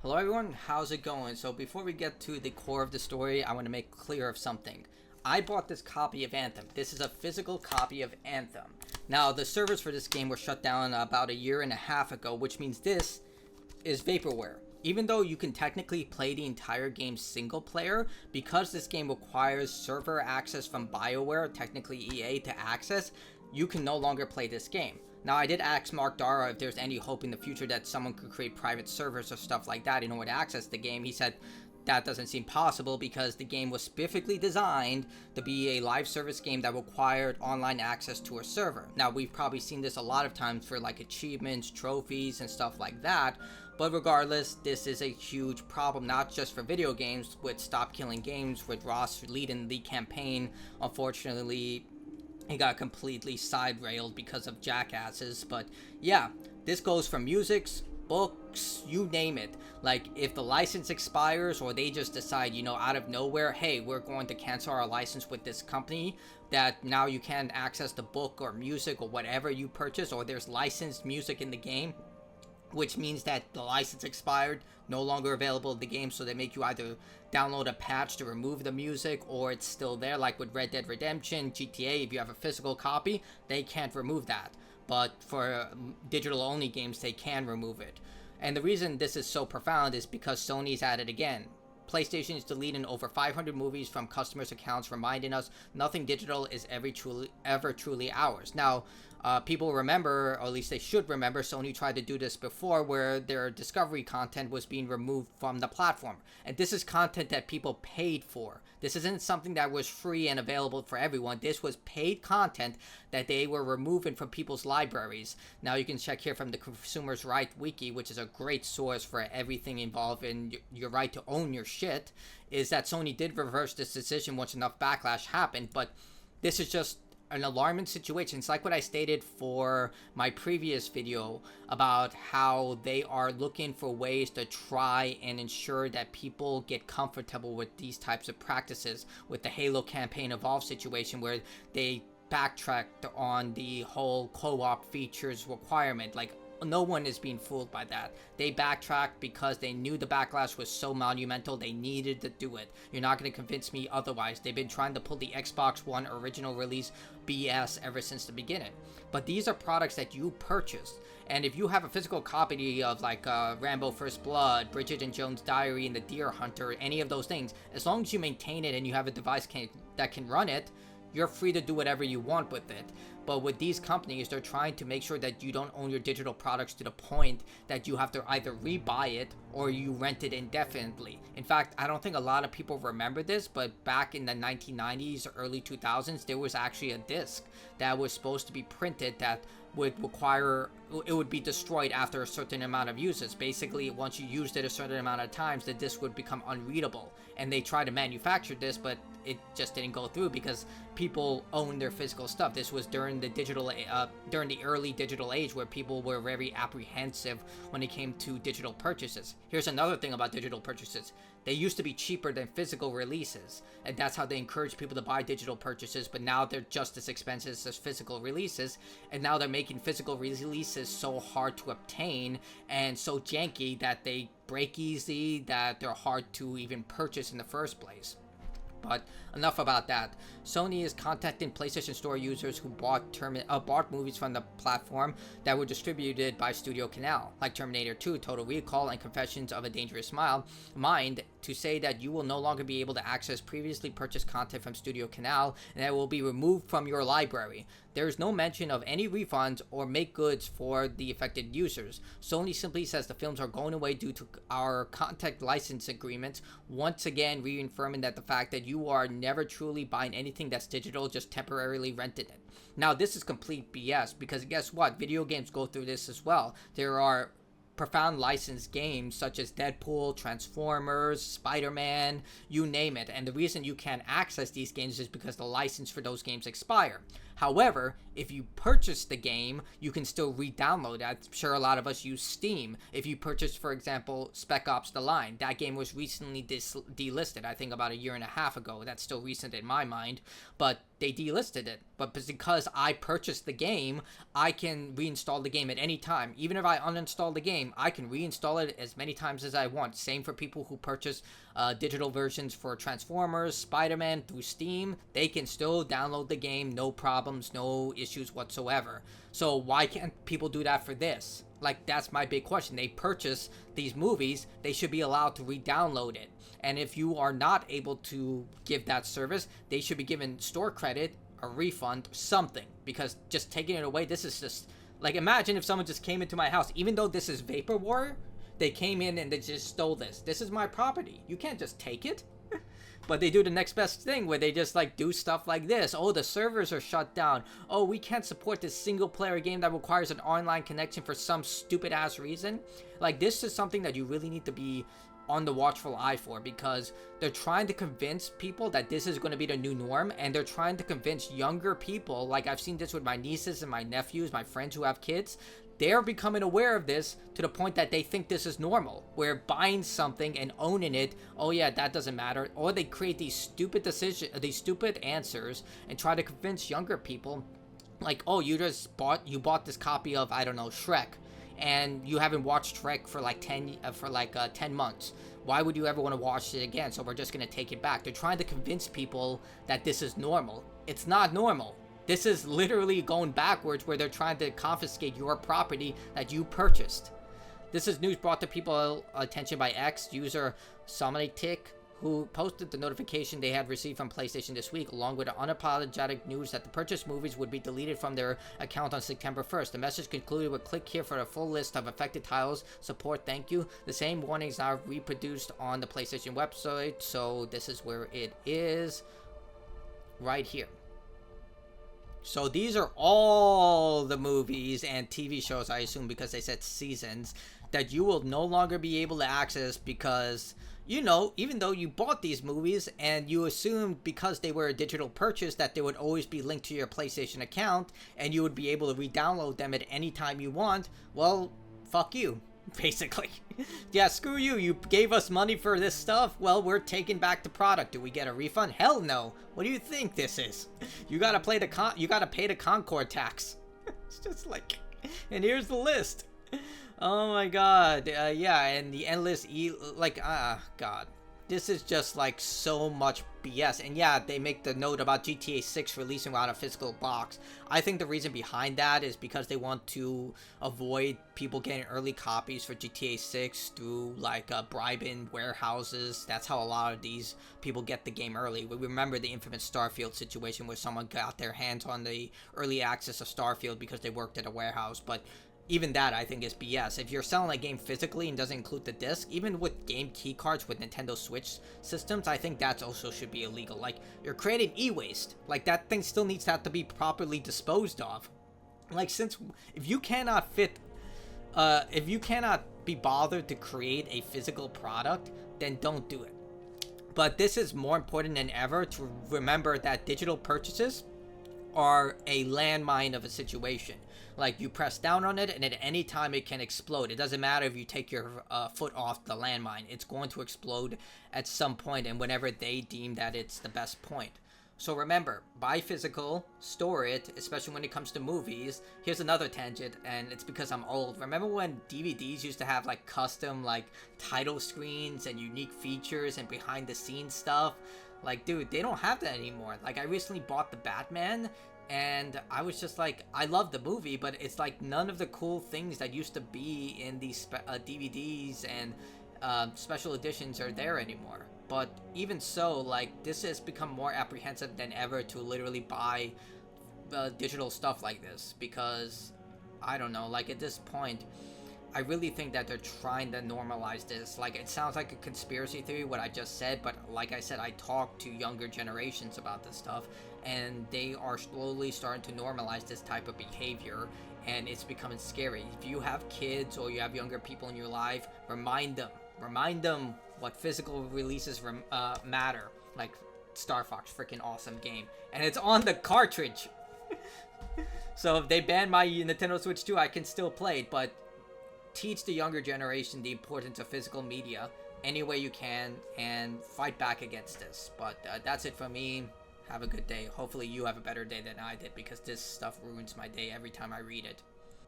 Hello everyone, how's it going? So before we get to the core of the story, I want to make clear of something. I bought this copy of Anthem. This is a physical copy of Anthem. Now, the servers for this game were shut down about a year and a half ago, which means this is vaporware. Even though you can technically play the entire game single player, because this game requires server access from BioWare, technically EA, to access, you can no longer play this game. Now, I did ask Mark Dara if there's any hope in the future that someone could create private servers or stuff like that in order to access the game. He said that doesn't seem possible because the game was specifically designed to be a live service game that required online access to a server. Now, we've probably seen this a lot of times for like achievements, trophies, and stuff like that. But regardless, this is a huge problem, not just for video games. With Stop Killing Games, with Ross leading the campaign, unfortunately, he got completely side-railed because of jackasses. But yeah, this goes for musics, books, you name it. Like, if the license expires or they just decide, out of nowhere, hey, we're going to cancel our license with this company, that now you can't access the book or music or whatever you purchase, or there's licensed music in the game, which means that the license expired, no longer available in the game, so they make you either download a patch to remove the music, or it's still there, like with Red Dead Redemption, GTA. If you have a physical copy, they can't remove that. But for digital-only games, they can remove it. And the reason this is so profound is because Sony's at it again. PlayStation is deleting over 500 movies from customers' accounts, reminding us nothing digital is ever truly ours. Now, people remember, or at least they should remember, Sony tried to do this before, where their Discovery content was being removed from the platform. And this is content that people paid for. This isn't something that was free and available for everyone. This was paid content that they were removing from people's libraries. Now, you can check here from the Consumers' Right Wiki, which is a great source for everything involved in your right to own your shit, is that Sony did reverse this decision once enough backlash happened. But this is just an alarming situation. It's like what I stated for my previous video about how they are looking for ways to try and ensure that people get comfortable with these types of practices, with the Halo campaign Evolve situation where they backtracked on the whole co-op features requirement. Like, no one is being fooled by that. They backtracked because they knew the backlash was so monumental, they needed to do it. You're not going to convince me otherwise. They've been trying to pull the Xbox One original release BS ever since the beginning. But these are products that you purchased. And if you have a physical copy of like Rambo First Blood, Bridget and Jones' Diary, and The Deer Hunter, any of those things, as long as you maintain it and you have a device that can run it, you're free to do whatever you want with it. But with these companies, they're trying to make sure that you don't own your digital products to the point that you have to either rebuy it or you rent it indefinitely. In fact, I don't think a lot of people remember this, but back in the 1990s or early 2000s, there was actually a disc that was supposed to be printed that would require, it would be destroyed after a certain amount of uses. Basically, once you used it a certain amount of times, the disc would become unreadable. And they tried to manufacture this, but it just didn't go through because people own their physical stuff. This was during the early digital age, where people were very apprehensive when it came to digital purchases. Here's another thing about digital purchases. They used to be cheaper than physical releases, and that's how they encourage people to buy digital purchases, but now they're just as expensive as physical releases, and now they're making physical releases so hard to obtain and so janky that they break easy, that they're hard to even purchase in the first place. But enough about that. Sony is contacting PlayStation Store users who bought movies from the platform that were distributed by Studio Canal, like Terminator 2, Total Recall, and Confessions of a Dangerous Mind, to say that you will no longer be able to access previously purchased content from Studio Canal, and that it will be removed from your library. There is no mention of any refunds or make goods for the affected users. Sony simply says the films are going away due to our content license agreements, once again reaffirming that the fact that you are never truly buying anything that's digital, just temporarily renting it. Now, this is complete BS, because guess what? Video games go through this as well. There are profound licensed games such as Deadpool, Transformers, Spider-Man, you name it. And the reason you can't access these games is because the license for those games expire. However, if you purchase the game, you can still re-download it. I'm sure a lot of us use Steam. If you purchase, for example, Spec Ops The Line, that game was recently delisted, I think about a year and a half ago. That's still recent in my mind, but they delisted it. But because I purchased the game, I can reinstall the game at any time. Even if I uninstall the game, I can reinstall it as many times as I want. Same for people who purchase digital versions for Transformers, Spider-Man through Steam. They can still download the game, no problems, no issues whatsoever. So why can't people do that for this? Like, that's my big question. They purchase these movies, they should be allowed to re-download it. And if you are not able to give that service, they should be given store credit, a refund, something. Because just taking it away, this is just... Like, imagine if someone just came into my house, even though this is vaporware, they came in and they just stole this. This is my property. You can't just take it. But they do the next best thing where they just like do stuff like this. Oh, the servers are shut down. Oh, we can't support this single player game that requires an online connection for some stupid ass reason. Like, this is something that you really need to be on the watchful eye for, because they're trying to convince people that this is going to be the new norm, and they're trying to convince younger people. Like, I've seen this with my nieces and my nephews, my friends who have kids. They're becoming aware of this to the point that they think this is normal, where buying something and owning it, oh yeah, that doesn't matter. Or they create these stupid these stupid answers and try to convince younger people, like, oh, you bought this copy of, I don't know, Shrek, and you haven't watched Shrek for like 10 months. Why would you ever want to watch it again? So we're just going to take it back. They're trying to convince people that this is normal. It's not normal. This is literally going backwards, where they're trying to confiscate your property that you purchased. This is news brought to people's attention by X user Somnitic, who posted the notification they had received from PlayStation this week, along with the unapologetic news that the purchased movies would be deleted from their account on September 1st. The message concluded with, click here for a full list of affected titles. Support, thank you. The same warning is now reproduced on the PlayStation website, so this is where it is, right here. So these are all the movies and TV shows, I assume, because they said seasons, that you will no longer be able to access because, you know, even though you bought these movies and you assumed because they were a digital purchase that they would always be linked to your PlayStation account and you would be able to re-download them at any time you want, well, fuck you. Basically. Yeah, screw you. You gave us money for this stuff. Well, we're taking back the product. Do we get a refund? Hell no. What do you think this is? You gotta pay the Concord tax. It's just like, and here's the list. Oh my god. Yeah, and the endless god. This is just like so much BS. And yeah, they make the note about GTA 6 releasing without a physical box. I think the reason behind that is because they want to avoid people getting early copies for GTA 6 through like bribing warehouses. That's how a lot of these people get the game early. We remember the infamous Starfield situation where someone got their hands on the early access of Starfield because they worked at a warehouse. But even that, I think, is BS. If you're selling a game physically and doesn't include the disc, even with game key cards with Nintendo Switch systems, I think that also should be illegal. Like, you're creating e-waste. Like, that thing still needs to have to be properly disposed of. Like, if you cannot be bothered to create a physical product, then don't do it. But this is more important than ever to remember that digital purchases are a landmine of a situation. Like, you press down on it and at any time it can explode. It doesn't matter if you take your foot off the landmine. It's going to explode at some point, and whenever they deem that it's the best point. So remember, buy physical, store it, especially when it comes to movies. Here's another tangent, and it's because I'm old. Remember when DVDs used to have like custom like title screens and unique features and behind the scenes stuff? Like, dude, they don't have that anymore. Like, I recently bought the Batman, and I was just like, I love the movie, but it's like none of the cool things that used to be in these DVDs and special editions are there anymore. But even so, like, this has become more apprehensive than ever to literally buy digital stuff like this, because, I don't know, like, at this point, I really think that they're trying to normalize this. Like, it sounds like a conspiracy theory, what I just said, but like I said, I talk to younger generations about this stuff, and they are slowly starting to normalize this type of behavior, and it's becoming scary. If you have kids or you have younger people in your life, remind them what physical releases matter. Like, Star Fox, freaking awesome game, and it's on the cartridge. So if they ban my Nintendo Switch 2, I can still play it, but teach the younger generation the importance of physical media any way you can and fight back against this. But that's it for me. Have a good day. Hopefully you have a better day than I did, because this stuff ruins my day every time I read it.